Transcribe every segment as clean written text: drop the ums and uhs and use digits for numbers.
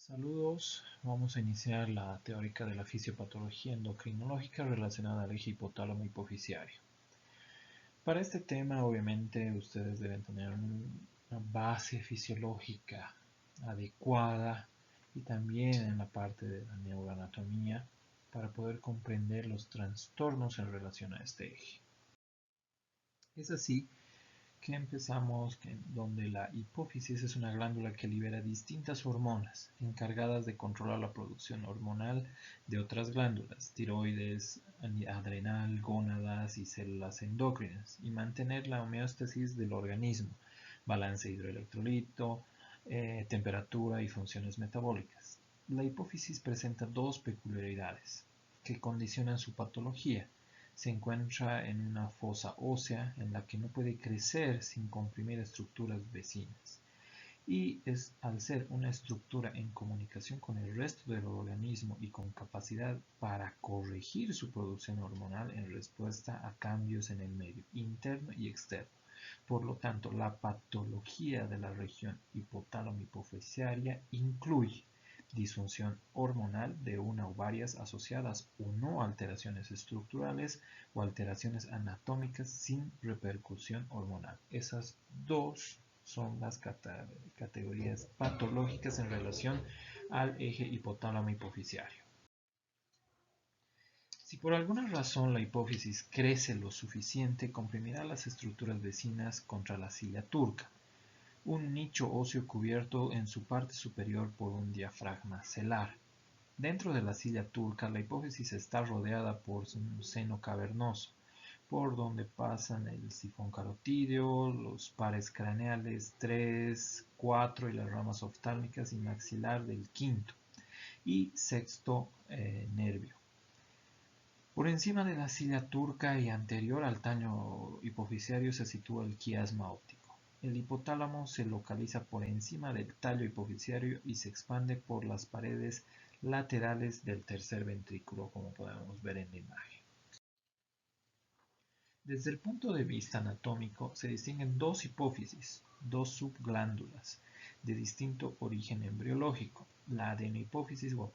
Saludos, vamos a iniciar la teórica de la fisiopatología endocrinológica relacionada al eje hipotálamo hipoficiario. Para este tema, obviamente, ustedes deben tener una base fisiológica adecuada y también en la parte de la neuroanatomía para poder comprender los trastornos en relación a este eje. Es así que empezamos donde la hipófisis es una glándula que libera distintas hormonas encargadas de controlar la producción hormonal de otras glándulas, tiroides, adrenal, gónadas y células endócrinas, y mantener la homeostasis del organismo, balance hidroelectrolito, temperatura y funciones metabólicas. La hipófisis presenta dos peculiaridades que condicionan su patología. Se encuentra en una fosa ósea en la que no puede crecer sin comprimir estructuras vecinas. Y al ser una estructura en comunicación con el resto del organismo y con capacidad para corregir su producción hormonal en respuesta a cambios en el medio interno y externo. Por lo tanto, la patología de la región hipotálamo-hipoficiaria incluye disfunción hormonal de una o varias asociadas o no alteraciones estructurales o alteraciones anatómicas sin repercusión hormonal. Esas dos son las categorías patológicas en relación al eje hipotálamo-hipoficiario. Si por alguna razón la hipófisis crece lo suficiente, comprimirá las estructuras vecinas contra la silla turca, un nicho óseo cubierto en su parte superior por un diafragma celar. Dentro de la silla turca, la hipófisis está rodeada por un seno cavernoso, por donde pasan el sifón carotídeo, los pares craneales 3, 4 y las ramas oftálmicas y maxilar del quinto y sexto nervio. Por encima de la silla turca y anterior al tallo hipoficiario se sitúa el quiasma óptico. El hipotálamo se localiza por encima del tallo hipoficiario y se expande por las paredes laterales del tercer ventrículo, como podemos ver en la imagen. Desde el punto de vista anatómico, se distinguen dos hipófisis, dos subglándulas, de distinto origen embriológico, la adenohipófisis o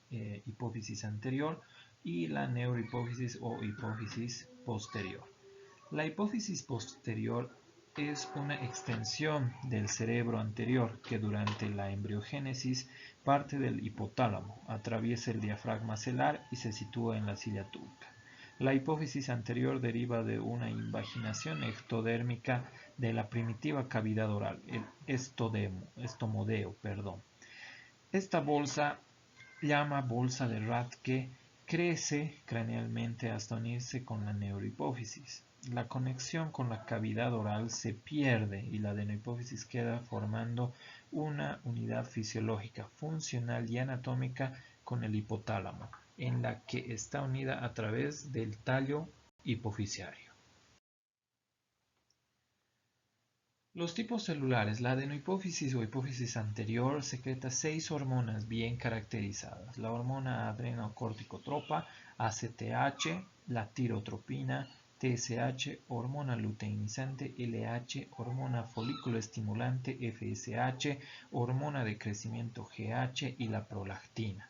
hipófisis anterior y la neurohipófisis o hipófisis posterior. La hipófisis posterior es una extensión del cerebro anterior que durante la embriogénesis parte del hipotálamo, atraviesa el diafragma celar y se sitúa en la silla turca. La hipófisis anterior deriva de una invaginación ectodérmica de la primitiva cavidad oral, el estomodeo. Esta bolsa, llama bolsa de Rathke, crece cranealmente hasta unirse con la neurohipófisis. La conexión con la cavidad oral se pierde y la adenohipófisis queda formando una unidad fisiológica, funcional y anatómica con el hipotálamo, en la que está unida a través del tallo hipoficiario. Los tipos celulares. La adenohipófisis o hipófisis anterior secreta 6 hormonas bien caracterizadas: la hormona adrenocorticotropa, ACTH, la tirotropina, TSH, hormona luteinizante, LH, hormona folículo estimulante, FSH, hormona de crecimiento, GH, y la prolactina.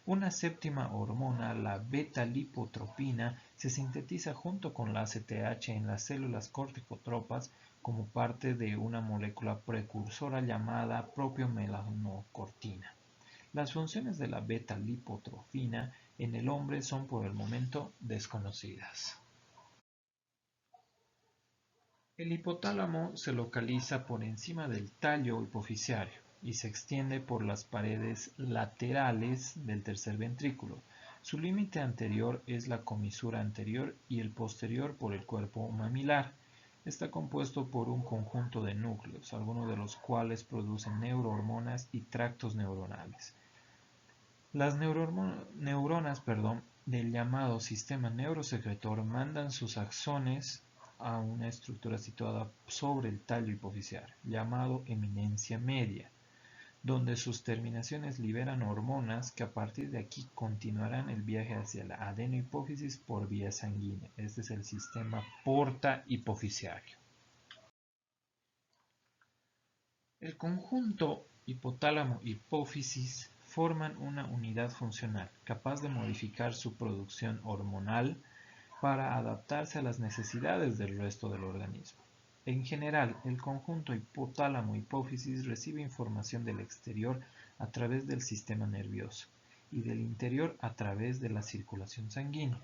Una séptima hormona, la beta-lipotropina, se sintetiza junto con la ACTH en las células corticotropas como parte de una molécula precursora llamada propiomelaanocortina. Las funciones de la beta-lipotrofina en el hombre son por el momento desconocidas. El hipotálamo se localiza por encima del tallo hipoficiario y se extiende por las paredes laterales del tercer ventrículo. Su límite anterior es la comisura anterior y el posterior por el cuerpo mamilar. Está compuesto por un conjunto de núcleos, algunos de los cuales producen neurohormonas y tractos neuronales. Las neuronas del llamado sistema neurosecretor mandan sus axones a una estructura situada sobre el tallo hipoficiario, llamado eminencia media, donde sus terminaciones liberan hormonas que a partir de aquí continuarán el viaje hacia la adenohipófisis por vía sanguínea. Este es el sistema porta hipoficiario. El conjunto hipotálamo y hipófisis forman una unidad funcional capaz de modificar su producción hormonal para adaptarse a las necesidades del resto del organismo. En general, el conjunto hipotálamo-hipófisis recibe información del exterior a través del sistema nervioso y del interior a través de la circulación sanguínea.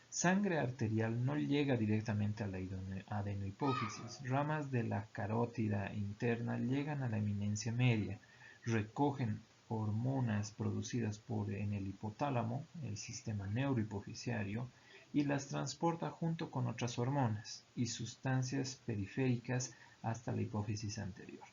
Sangre arterial no llega directamente a la adenohipófisis. Ramas de la carótida interna llegan a la eminencia media, recogen hormonas producidas en el hipotálamo, el sistema neurohipofisiario, y las transporta junto con otras hormonas y sustancias periféricas hasta la hipófisis anterior.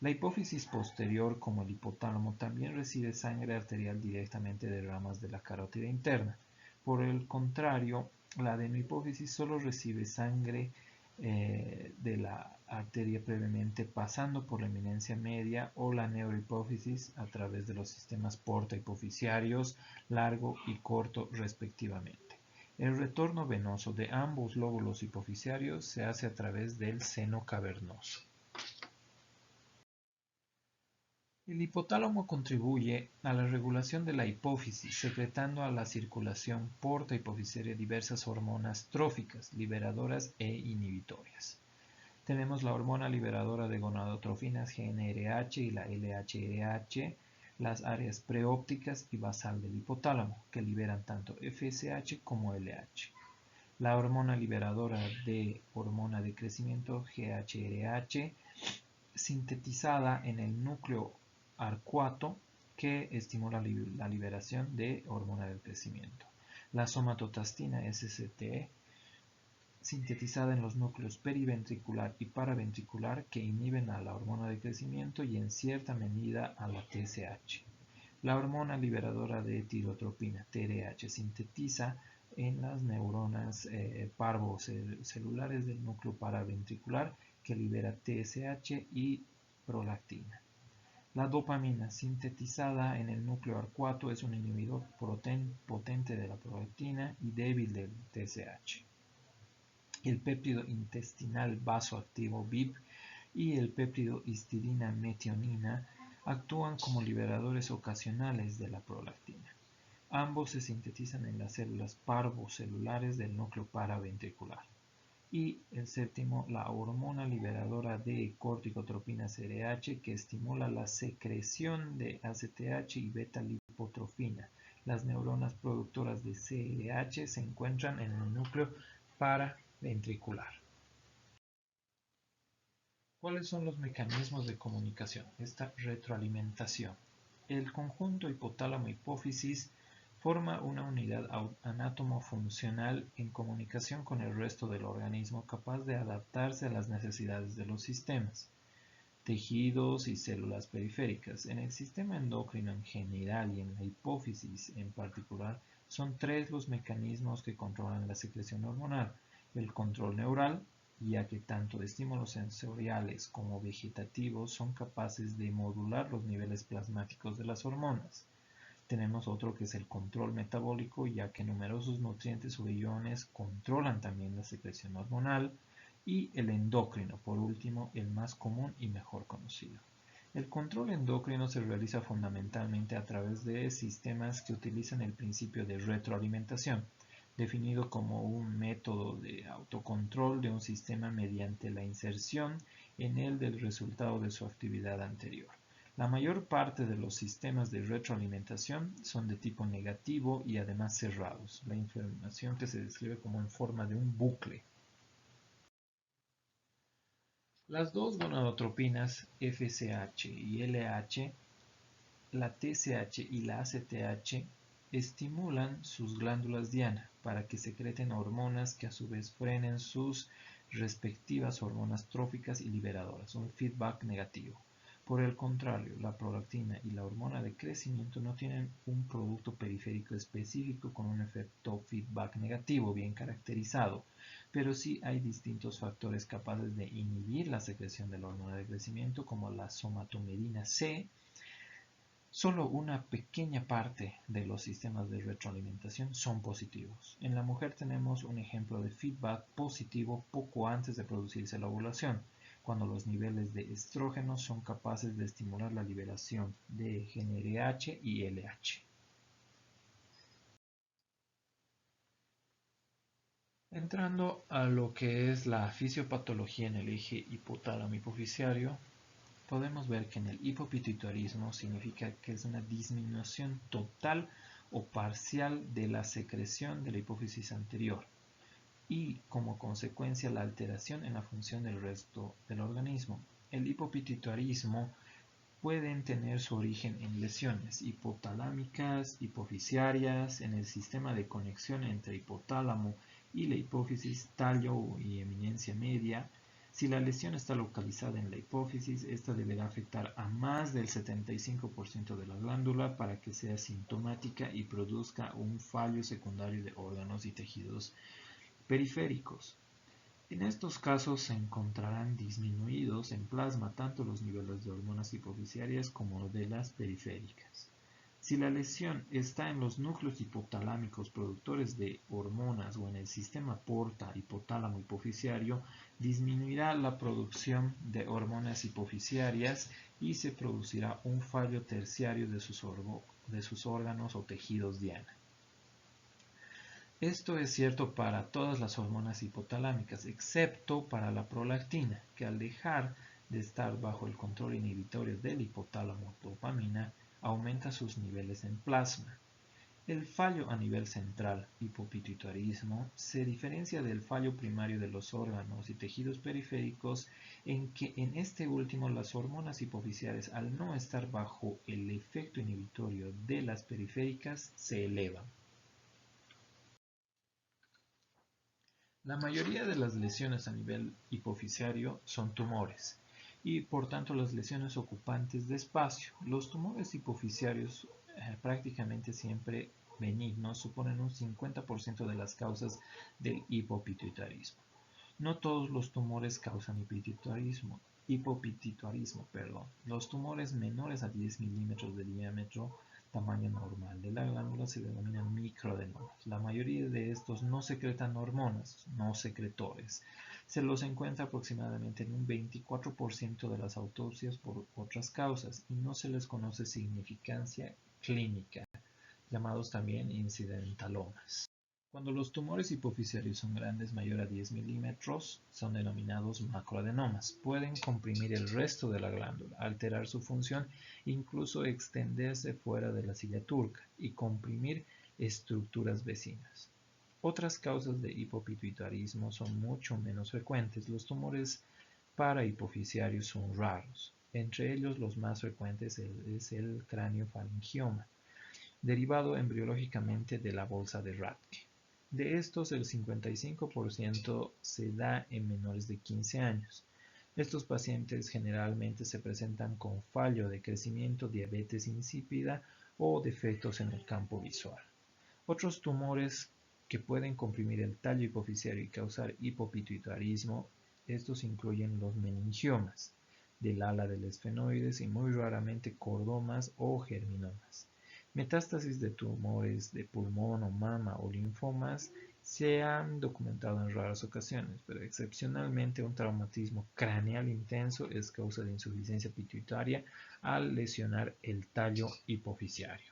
La hipófisis posterior, como el hipotálamo, también recibe sangre arterial directamente de ramas de la carótida interna. Por el contrario, la adenohipófisis solo recibe sangre de la arteria previamente pasando por la eminencia media o la neurohipófisis a través de los sistemas porta-hipofisiarios largo y corto respectivamente. El retorno venoso de ambos lóbulos hipofisiarios se hace a través del seno cavernoso. El hipotálamo contribuye a la regulación de la hipófisis, secretando a la circulación porta-hipofisiaria diversas hormonas tróficas, liberadoras e inhibitorias. Tenemos la hormona liberadora de gonadotrofinas GnRH y la LHRH, las áreas preópticas y basal del hipotálamo, que liberan tanto FSH como LH. La hormona liberadora de hormona de crecimiento GHRH, sintetizada en el núcleo arcuato, que estimula la liberación de hormona del crecimiento. La somatostatina SCT, sintetizada en los núcleos periventricular y paraventricular, que inhiben a la hormona de crecimiento y en cierta medida a la TSH. La hormona liberadora de tirotropina, TRH, sintetiza en las neuronas parvocelulares del núcleo paraventricular, que libera TSH y prolactina. La dopamina, sintetizada en el núcleo arcuato, es un inhibidor potente de la prolactina y débil del TSH. El péptido intestinal vasoactivo BIP y el péptido histidina metionina actúan como liberadores ocasionales de la prolactina. Ambos se sintetizan en las células parvocelulares del núcleo paraventricular. Y el séptimo, la hormona liberadora de corticotropinas CRH, que estimula la secreción de ACTH y beta-lipotrofina. Las neuronas productoras de CRH se encuentran en el núcleo paraventricular. ¿Cuáles son los mecanismos de comunicación? Esta retroalimentación. El conjunto hipotálamo-hipófisis forma una unidad anátomo-funcional en comunicación con el resto del organismo, capaz de adaptarse a las necesidades de los sistemas, tejidos y células periféricas. En el sistema endocrino en general y en la hipófisis en particular, son tres los mecanismos que controlan la secreción hormonal: el control neural, ya que tanto estímulos sensoriales como vegetativos son capaces de modular los niveles plasmáticos de las hormonas. Tenemos otro que es el control metabólico, ya que numerosos nutrientes o iones controlan también la secreción hormonal. Y el endocrino, por último, el más común y mejor conocido. El control endocrino se realiza fundamentalmente a través de sistemas que utilizan el principio de retroalimentación, definido como un método de autocontrol de un sistema mediante la inserción en él del resultado de su actividad anterior. La mayor parte de los sistemas de retroalimentación son de tipo negativo y además cerrados, la información que se describe como en forma de un bucle. Las dos gonadotropinas FSH y LH, la TSH y la ACTH, estimulan sus glándulas diana para que secreten hormonas que a su vez frenen sus respectivas hormonas tróficas y liberadoras, un feedback negativo. Por el contrario, la prolactina y la hormona de crecimiento no tienen un producto periférico específico con un efecto feedback negativo bien caracterizado, pero sí hay distintos factores capaces de inhibir la secreción de la hormona de crecimiento, como la somatomedina C. Solo una pequeña parte de los sistemas de retroalimentación son positivos. En la mujer tenemos un ejemplo de feedback positivo poco antes de producirse la ovulación, cuando los niveles de estrógenos son capaces de estimular la liberación de GnRH y LH. Entrando a lo que es la fisiopatología en el eje hipotálamo hipoficiario, podemos ver que en el hipopituitarismo significa que es una disminución total o parcial de la secreción de la hipófisis anterior y como consecuencia la alteración en la función del resto del organismo. El hipopituitarismo pueden tener su origen en lesiones hipotalámicas, hipoficiarias, en el sistema de conexión entre hipotálamo y la hipófisis, tallo y eminencia media. Si la lesión está localizada en la hipófisis, esta deberá afectar a más del 75% de la glándula para que sea sintomática y produzca un fallo secundario de órganos y tejidos periféricos. En estos casos se encontrarán disminuidos en plasma tanto los niveles de hormonas hipoficiarias como de las periféricas. Si la lesión está en los núcleos hipotalámicos productores de hormonas o en el sistema porta hipotálamo hipoficiario, disminuirá la producción de hormonas hipoficiarias y se producirá un fallo terciario de sus órganos o tejidos diana. Esto es cierto para todas las hormonas hipotalámicas, excepto para la prolactina, que al dejar de estar bajo el control inhibitorio del hipotálamo dopamina, aumenta sus niveles en plasma. El fallo a nivel central, hipopituitarismo, se diferencia del fallo primario de los órganos y tejidos periféricos en que en este último las hormonas hipoficiales, al no estar bajo el efecto inhibitorio de las periféricas, se elevan. La mayoría de las lesiones a nivel hipoficiario son tumores y por tanto las lesiones ocupantes de espacio. Los tumores hipoficiarios prácticamente siempre benignos suponen un 50% de las causas del hipopituitarismo. No todos los tumores causan hipopituitarismo. Los tumores menores a 10 milímetros de diámetro, tamaño normal de la glándula, se denominan microadenomas. La mayoría de estos no secretan hormonas, no secretores. Se los encuentra aproximadamente en un 24% de las autopsias por otras causas y no se les conoce significancia clínica, llamados también incidentalomas. Cuando los tumores hipoficiarios son grandes, mayor a 10 milímetros, son denominados macroadenomas. Pueden comprimir el resto de la glándula, alterar su función, incluso extenderse fuera de la silla turca y comprimir estructuras vecinas. Otras causas de hipopituitarismo son mucho menos frecuentes. Los tumores parahipoficiarios son raros. Entre ellos, los más frecuentes es el craneofaringioma, derivado embriológicamente de la bolsa de Rathke. De estos, el 55% se da en menores de 15 años. Estos pacientes generalmente se presentan con fallo de crecimiento, diabetes insípida o defectos en el campo visual. Otros tumores que pueden comprimir el tallo hipoficiario y causar hipopituitarismo, estos incluyen los meningiomas del ala del esfenoides y muy raramente cordomas o germinomas. Metástasis de tumores de pulmón o mama o linfomas se han documentado en raras ocasiones, pero excepcionalmente un traumatismo craneal intenso es causa de insuficiencia pituitaria al lesionar el tallo hipoficiario.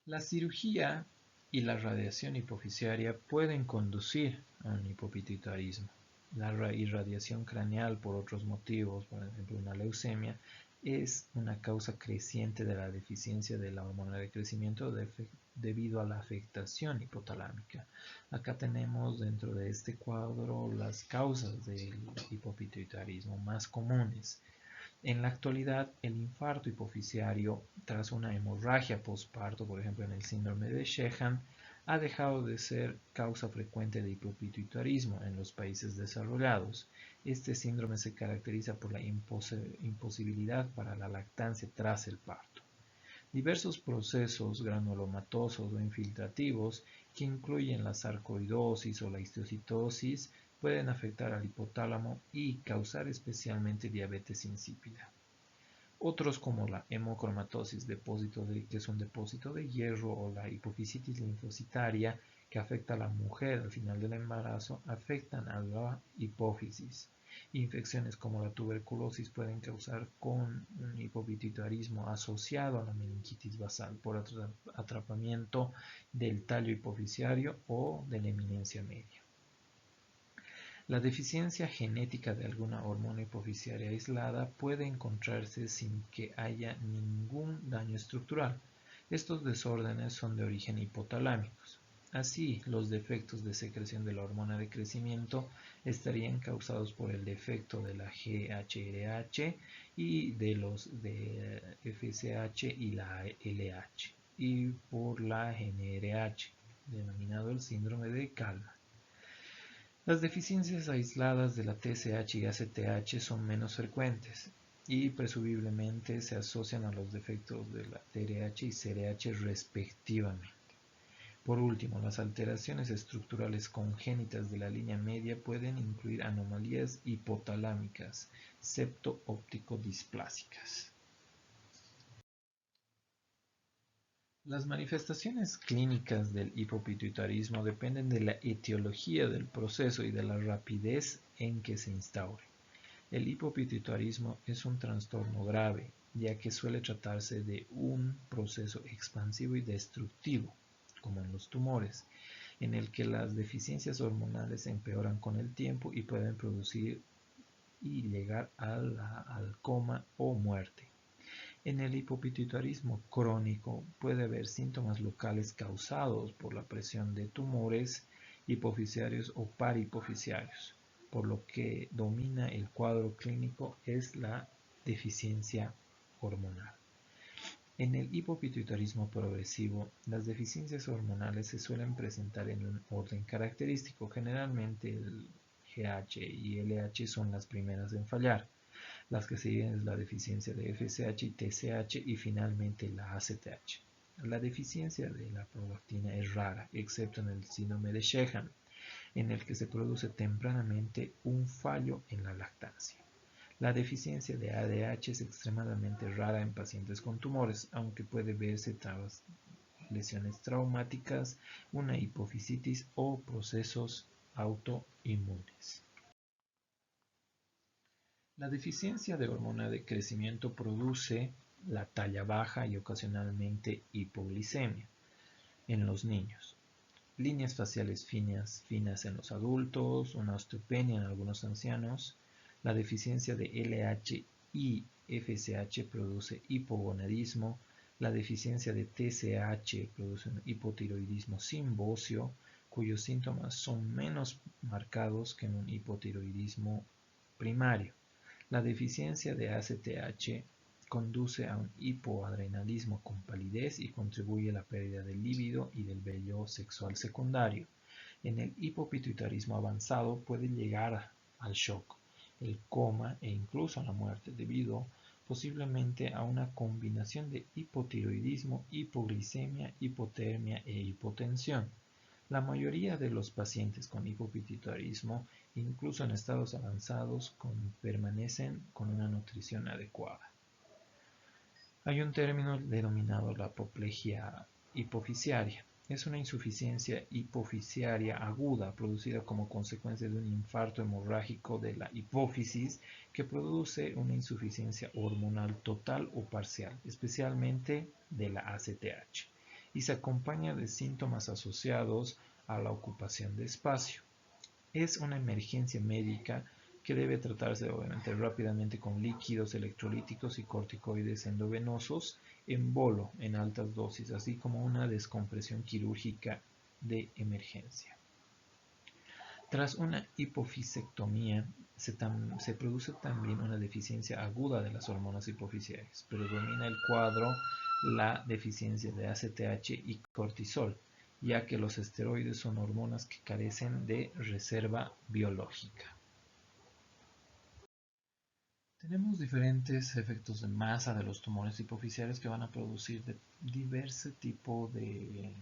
La cirugía y la radiación hipoficiaria pueden conducir a un hipopituitarismo. La irradiación craneal por otros motivos, por ejemplo una leucemia, es una causa creciente de la deficiencia de la hormona de crecimiento debido a la afectación hipotalámica. Acá tenemos dentro de este cuadro las causas del hipopituitarismo más comunes. En la actualidad, el infarto hipoficiario tras una hemorragia postparto, por ejemplo en el síndrome de Sheehan, ha dejado de ser causa frecuente de hipopituitarismo en los países desarrollados. Este síndrome se caracteriza por la imposibilidad para la lactancia tras el parto. Diversos procesos granulomatosos o infiltrativos que incluyen la sarcoidosis o la histocitosis pueden afectar al hipotálamo y causar especialmente diabetes insípida. Otros como la hemocromatosis, que es un depósito de hierro, o la hipofisitis linfocitaria, que afecta a la mujer al final del embarazo afectan a la hipófisis. Infecciones como la tuberculosis pueden causar con un hipopituitarismo asociado a la meningitis basal por atrapamiento del tallo hipofisiario o de la eminencia media. La deficiencia genética de alguna hormona hipofisiaria aislada puede encontrarse sin que haya ningún daño estructural. Estos desórdenes son de origen hipotalámicos. Así, los defectos de secreción de la hormona de crecimiento estarían causados por el defecto de la GHRH y de los de FSH y la LH, y por la GNRH, denominado el síndrome de Kallmann. Las deficiencias aisladas de la TSH y ACTH son menos frecuentes y presumiblemente se asocian a los defectos de la TRH y CRH respectivamente. Por último, las alteraciones estructurales congénitas de la línea media pueden incluir anomalías hipotalámicas septo-óptico-displásicas. Las manifestaciones clínicas del hipopituitarismo dependen de la etiología del proceso y de la rapidez en que se instaure. El hipopituitarismo es un trastorno grave, ya que suele tratarse de un proceso expansivo y destructivo, como en los tumores, en el que las deficiencias hormonales empeoran con el tiempo y pueden producir y llegar al coma o muerte. En el hipopituitarismo crónico puede haber síntomas locales causados por la presión de tumores hipofisiarios o parahipofisiarios, por lo que domina el cuadro clínico es la deficiencia hormonal. En el hipopituitarismo progresivo, las deficiencias hormonales se suelen presentar en un orden característico. Generalmente el GH y LH son las primeras en fallar. Las que siguen es la deficiencia de FSH y TSH y finalmente la ACTH. La deficiencia de la prolactina es rara, excepto en el síndrome de Sheehan, en el que se produce tempranamente un fallo en la lactancia. La deficiencia de ADH es extremadamente rara en pacientes con tumores, aunque puede verse tras lesiones traumáticas, una hipofisitis o procesos autoinmunes. La deficiencia de hormona de crecimiento produce la talla baja y ocasionalmente hipoglicemia en los niños, líneas faciales finas en los adultos, una osteopenia en algunos ancianos. La deficiencia de LH y FSH produce hipogonadismo. La deficiencia de TSH produce un hipotiroidismo simbocio, cuyos síntomas son menos marcados que en un hipotiroidismo primario. La deficiencia de ACTH conduce a un hipoadrenalismo con palidez y contribuye a la pérdida del líbido y del vello sexual secundario. En el hipopituitarismo avanzado puede llegar al shock, el coma e incluso a la muerte debido posiblemente a una combinación de hipotiroidismo, hipoglicemia, hipotermia e hipotensión. La mayoría de los pacientes con hipopituitarismo, incluso en estados avanzados, permanecen con una nutrición adecuada. Hay un término denominado la apoplejía hipofisiaria. Es una insuficiencia hipofisiaria aguda producida como consecuencia de un infarto hemorrágico de la hipófisis que produce una insuficiencia hormonal total o parcial, especialmente de la ACTH, y se acompaña de síntomas asociados a la ocupación de espacio. Es una emergencia médica que debe tratarse obviamente rápidamente con líquidos electrolíticos y corticoides endovenosos en bolo en altas dosis, así como una descompresión quirúrgica de emergencia. Tras una hipofisectomía se produce también una deficiencia aguda de las hormonas hipofisiarias, pero domina el cuadro la deficiencia de ACTH y cortisol, ya que los esteroides son hormonas que carecen de reserva biológica. Tenemos diferentes efectos de masa de los tumores hipofisiarios que van a producir diverso tipo de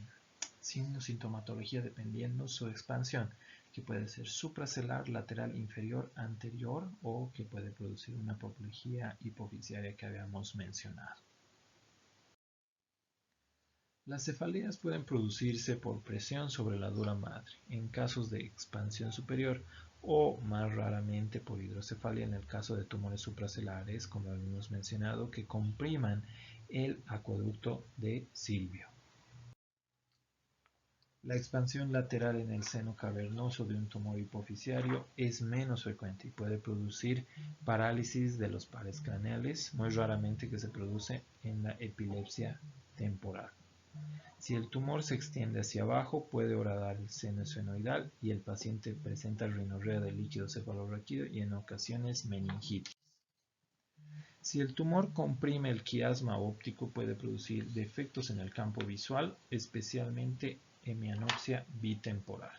sintomatología dependiendo su expansión, que puede ser supracelular, lateral, inferior, anterior o que puede producir una apoplejía hipofisiaria que habíamos mencionado. Las cefaleas pueden producirse por presión sobre la dura madre, en casos de expansión superior, o más raramente por hidrocefalia en el caso de tumores supracelares, como hemos mencionado, que compriman el acueducto de Silvio. La expansión lateral en el seno cavernoso de un tumor hipoficiario es menos frecuente y puede producir parálisis de los pares craneales, muy raramente que se produce en la epilepsia temporal. Si el tumor se extiende hacia abajo, puede horadar el seno esfenoidal y el paciente presenta rinorrea del líquido cefalorraquídeo y en ocasiones meningitis. Si el tumor comprime el quiasma óptico, puede producir defectos en el campo visual, especialmente hemianopsia bitemporal.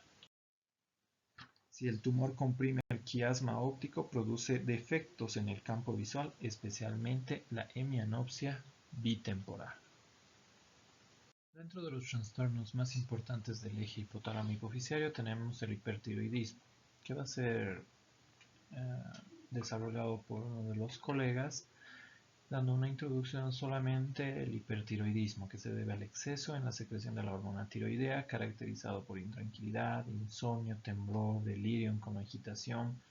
Si el tumor comprime el quiasma óptico, produce defectos en el campo visual, especialmente la hemianopsia bitemporal. Dentro de los trastornos más importantes del eje hipotálamo hipoficiario tenemos el hipertiroidismo, que va a ser desarrollado por uno de los colegas, dando una introducción solamente el hipertiroidismo, que se debe al exceso en la secreción de la hormona tiroidea, caracterizado por intranquilidad, insomnio, temblor, delirium con agitación,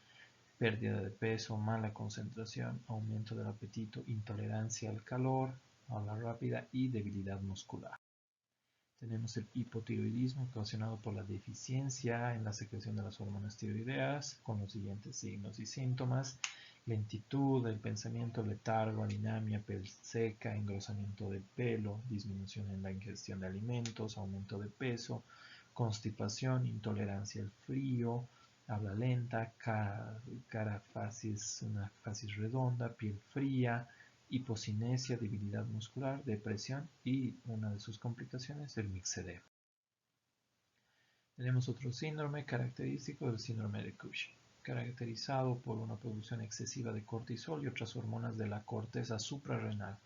pérdida de peso, mala concentración, aumento del apetito, intolerancia al calor, habla rápida y debilidad muscular. Tenemos el hipotiroidismo ocasionado por la deficiencia en la secreción de las hormonas tiroideas, con los siguientes signos y síntomas: lentitud del pensamiento, letargo, anemia, piel seca, engrosamiento del pelo, disminución en la ingestión de alimentos, aumento de peso, constipación, intolerancia al frío, habla lenta, una facies redonda, piel fría, hipocinesia, debilidad muscular, depresión y una de sus complicaciones, el mixedema. Tenemos otro síndrome característico del síndrome de Cushing, caracterizado por una producción excesiva de cortisol y otras hormonas de la corteza suprarrenal,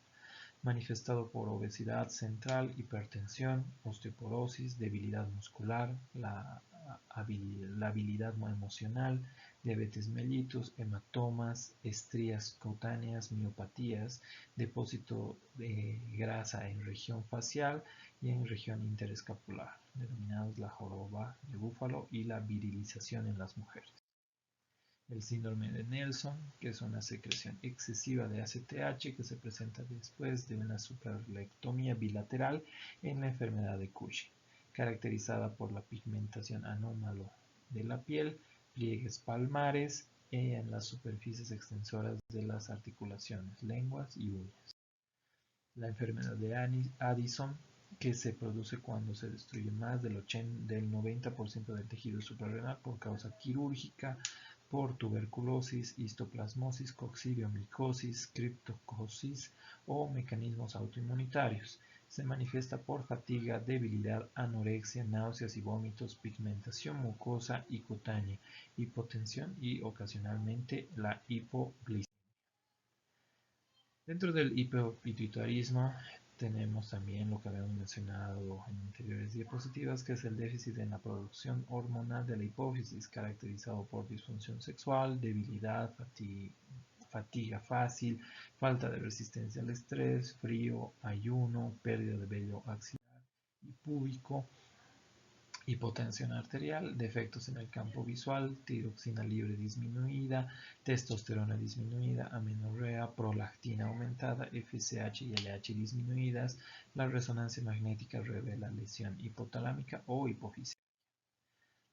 manifestado por obesidad central, hipertensión, osteoporosis, debilidad muscular, la habilidad emocional, diabetes mellitus, hematomas, estrías cutáneas, miopatías, depósito de grasa en región facial y en región interescapular, denominados la joroba de búfalo, y la virilización en las mujeres. El síndrome de Nelson, que es una secreción excesiva de ACTH que se presenta después de una supralectomía bilateral en la enfermedad de Cushing, caracterizada por la pigmentación anómala de la piel, pliegues palmares y en las superficies extensoras de las articulaciones, lenguas y uñas. La enfermedad de Addison, que se produce cuando se destruye más del 90% del tejido suprarrenal por causa quirúrgica, por tuberculosis, histoplasmosis, coccidiomicosis, criptocosis o mecanismos autoinmunitarios. Se manifiesta por fatiga, debilidad, anorexia, náuseas y vómitos, pigmentación mucosa y cutánea, hipotensión y ocasionalmente la hipoglicemia. Dentro del hipopituitarismo tenemos también lo que habíamos mencionado en anteriores diapositivas, que es el déficit en la producción hormonal de la hipófisis, caracterizado por disfunción sexual, debilidad, fatiga fácil, falta de resistencia al estrés, frío, ayuno, pérdida de vello axilar y púbico, hipotensión arterial, defectos en el campo visual, tiroxina libre disminuida, testosterona disminuida, amenorrea, prolactina aumentada, FSH y LH disminuidas. La resonancia magnética revela lesión hipotalámica o hipofisial.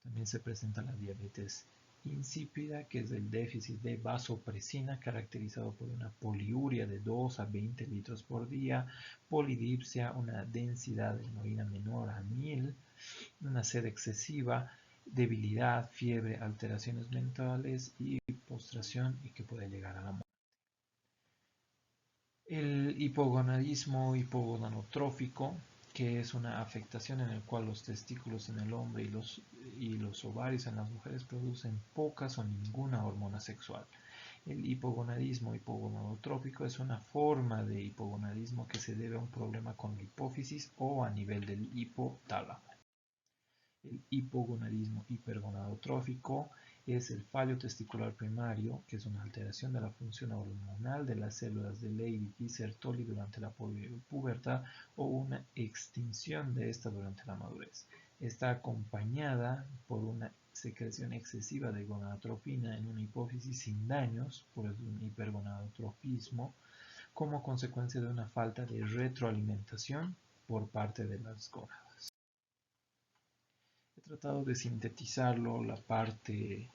También se presenta la diabetes insípida, que es el déficit de vasopresina, caracterizado por una poliuria de 2 a 20 litros por día, polidipsia, una densidad en orina menor a 1000, una sed excesiva, debilidad, fiebre, alteraciones mentales y postración, y que puede llegar a la muerte. El hipogonadismo hipogonadotrófico, que es una afectación en la cual los testículos en el hombre y los ovarios en las mujeres producen pocas o ninguna hormona sexual. El hipogonadismo hipogonadotrópico es una forma de hipogonadismo que se debe a un problema con la hipófisis o a nivel del hipotálamo. El hipogonadismo hipergonadotrófico es el fallo testicular primario, que es una alteración de la función hormonal de las células de Leydig y Sertoli durante la pubertad o una extinción de esta durante la madurez. Está acompañada por una secreción excesiva de gonadotropina en una hipófisis sin daños, por un hipergonadotropismo, como consecuencia de una falta de retroalimentación por parte de las gónadas. He tratado de sintetizarlo, la parte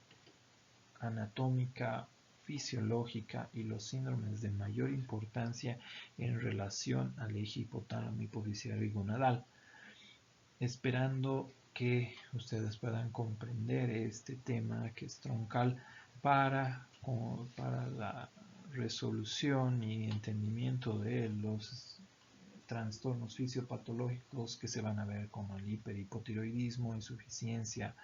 anatómica, fisiológica y los síndromes de mayor importancia en relación al eje hipotálamo hipofisiario y gonadal, esperando que ustedes puedan comprender este tema que es troncal para la resolución y entendimiento de los trastornos fisiopatológicos que se van a ver como el hiperhipotiroidismo, insuficiencia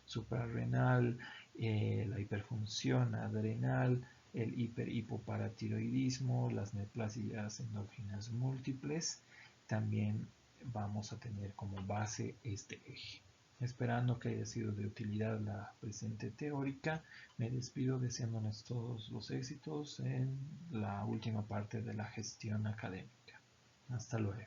suprarrenal, la hiperfunción adrenal, el hiperhipoparatiroidismo, las neoplasias endógenas múltiples. También vamos a tener como base este eje. Esperando que haya sido de utilidad la presente teórica, me despido deseándoles todos los éxitos en la última parte de la gestión académica. Hasta luego.